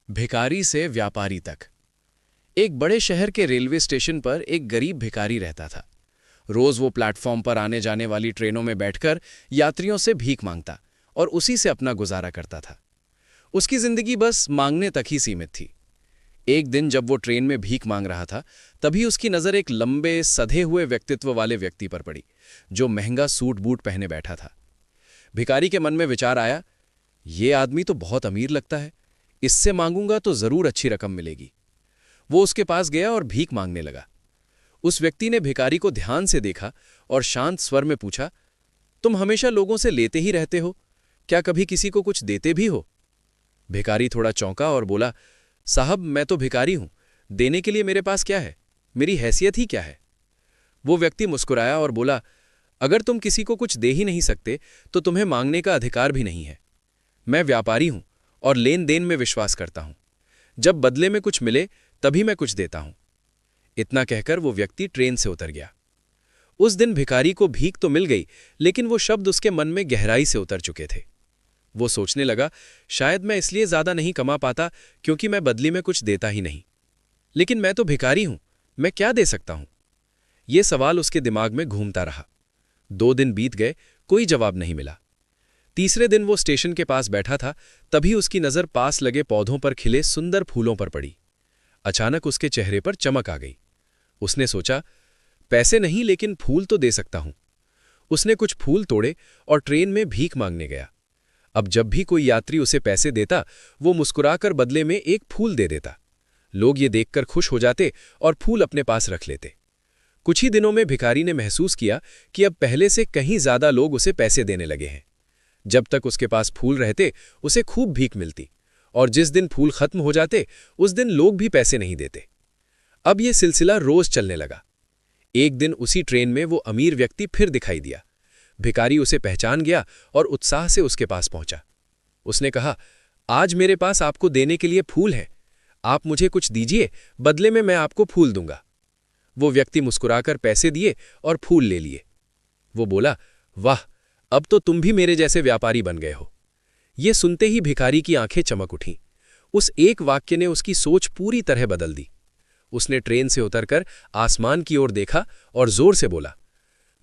भिखारी से व्यापारी तक। एक बड़े शहर के रेलवे स्टेशन पर एक गरीब भिखारी रहता था। रोज वो प्लेटफॉर्म पर आने जाने वाली ट्रेनों में बैठकर यात्रियों से भीख मांगता और उसी से अपना गुजारा करता था। उसकी जिंदगी बस मांगने तक ही सीमित थी। एक दिन जब वो ट्रेन में भीख मांग रहा था, तभी उसकी नज़र एक लंबे सधे हुए व्यक्तित्व वाले व्यक्ति पर पड़ी, जो महंगा सूट बूट पहने बैठा था। भिखारी के मन में विचार आया, ये आदमी तो बहुत अमीर लगता है, इससे मांगूंगा तो जरूर अच्छी रकम मिलेगी। वो उसके पास गया और भीख मांगने लगा। उस व्यक्ति ने भिखारी को ध्यान से देखा और शांत स्वर में पूछा, तुम हमेशा लोगों से लेते ही रहते हो, क्या कभी किसी को कुछ देते भी हो? भिखारी थोड़ा चौंका और बोला, साहब मैं तो भिखारी हूं, देने के लिए मेरे पास क्या है, मेरी हैसियत ही क्या है? वो व्यक्ति मुस्कुराया और बोला, अगर तुम किसी को कुछ दे ही नहीं सकते तो तुम्हें मांगने का अधिकार भी नहीं है। मैं व्यापारी हूं और लेन देन में विश्वास करता हूं। जब बदले में कुछ मिले तभी मैं कुछ देता हूं। इतना कहकर वो व्यक्ति ट्रेन से उतर गया। उस दिन भिखारी को भीख तो मिल गई, लेकिन वो शब्द उसके मन में गहराई से उतर चुके थे। वो सोचने लगा, शायद मैं इसलिए ज्यादा नहीं कमा पाता क्योंकि मैं बदले में कुछ देता ही नहीं। लेकिन मैं तो भिखारी हूं, मैं क्या दे सकता हूं? ये सवाल उसके दिमाग में घूमता रहा। 2 दिन बीत गए, कोई जवाब नहीं मिला। तीसरे दिन वो स्टेशन के पास बैठा था, तभी उसकी नज़र पास लगे पौधों पर खिले सुंदर फूलों पर पड़ी। अचानक उसके चेहरे पर चमक आ गई। उसने सोचा, पैसे नहीं लेकिन फूल तो दे सकता हूं। उसने कुछ फूल तोड़े और ट्रेन में भीख मांगने गया। अब जब भी कोई यात्री उसे पैसे देता, वो मुस्कुराकर बदले में एक फूल दे देता। लोग ये देखकर खुश हो जाते और फूल अपने पास रख लेते। कुछ ही दिनों में भिखारी ने महसूस किया कि अब पहले से कहीं ज्यादा लोग उसे पैसे देने लगे हैं। जब तक उसके पास फूल रहते, उसे खूब भीख मिलती, और जिस दिन फूल खत्म हो जाते, उस दिन लोग भी पैसे नहीं देते। अब यह सिलसिला रोज चलने लगा। एक दिन उसी ट्रेन में वो अमीर व्यक्ति फिर दिखाई दिया। भिखारी उसे पहचान गया और उत्साह से उसके पास पहुंचा। उसने कहा, आज मेरे पास आपको देने के लिए फूल हैं। आप मुझे कुछ दीजिए, बदले में मैं आपको फूल दूंगा। वो व्यक्ति मुस्कुराकर पैसे दिए और फूल ले लिए। वो बोला, वाह, अब तो तुम भी मेरे जैसे व्यापारी बन गए हो। ये सुनते ही भिखारी की आंखें चमक उठीं। उस एक वाक्य ने उसकी सोच पूरी तरह बदल दी। उसने ट्रेन से उतरकर आसमान की ओर देखा और जोर से बोला,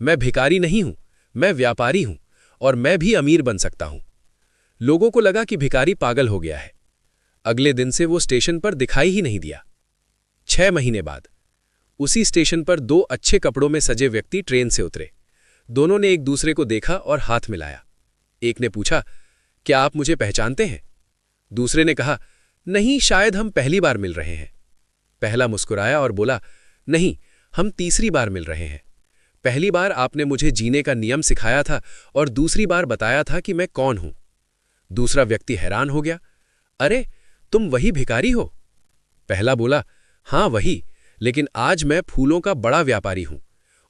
मैं भिखारी नहीं हूं, मैं व्यापारी हूं, और मैं भी अमीर बन सकता हूं। लोगों को लगा कि भिखारी पागल हो गया है। अगले दिन से वो स्टेशन पर दिखाई ही नहीं दिया। 6 महीने बाद उसी स्टेशन पर 2 अच्छे कपड़ों में सजे व्यक्ति ट्रेन से उतरे। दोनों ने एक दूसरे को देखा और हाथ मिलाया। एक ने पूछा, क्या आप मुझे पहचानते हैं? दूसरे ने कहा, नहीं, शायद हम पहली बार मिल रहे हैं। पहला मुस्कुराया और बोला, नहीं, हम तीसरी बार मिल रहे हैं। पहली बार आपने मुझे जीने का नियम सिखाया था और दूसरी बार बताया था कि मैं कौन हूं। दूसरा व्यक्ति हैरान हो गया, अरे, तुम वही भिखारी हो? पहला बोला, हां वही, लेकिन आज मैं फूलों का बड़ा व्यापारी हूं।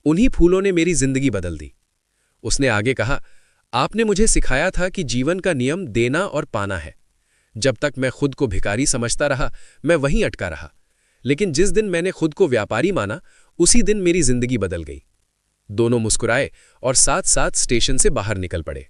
उन्हीं फूलों ने मेरी जिंदगी बदल दी। उसने आगे कहा, आपने मुझे सिखाया था कि जीवन का नियम देना और पाना है। जब तक मैं खुद को भिखारी समझता रहा, मैं वहीं अटका रहा। लेकिन जिस दिन मैंने खुद को व्यापारी माना, उसी दिन मेरी जिंदगी बदल गई। दोनों मुस्कुराए और साथ साथ स्टेशन से बाहर निकल पड़े।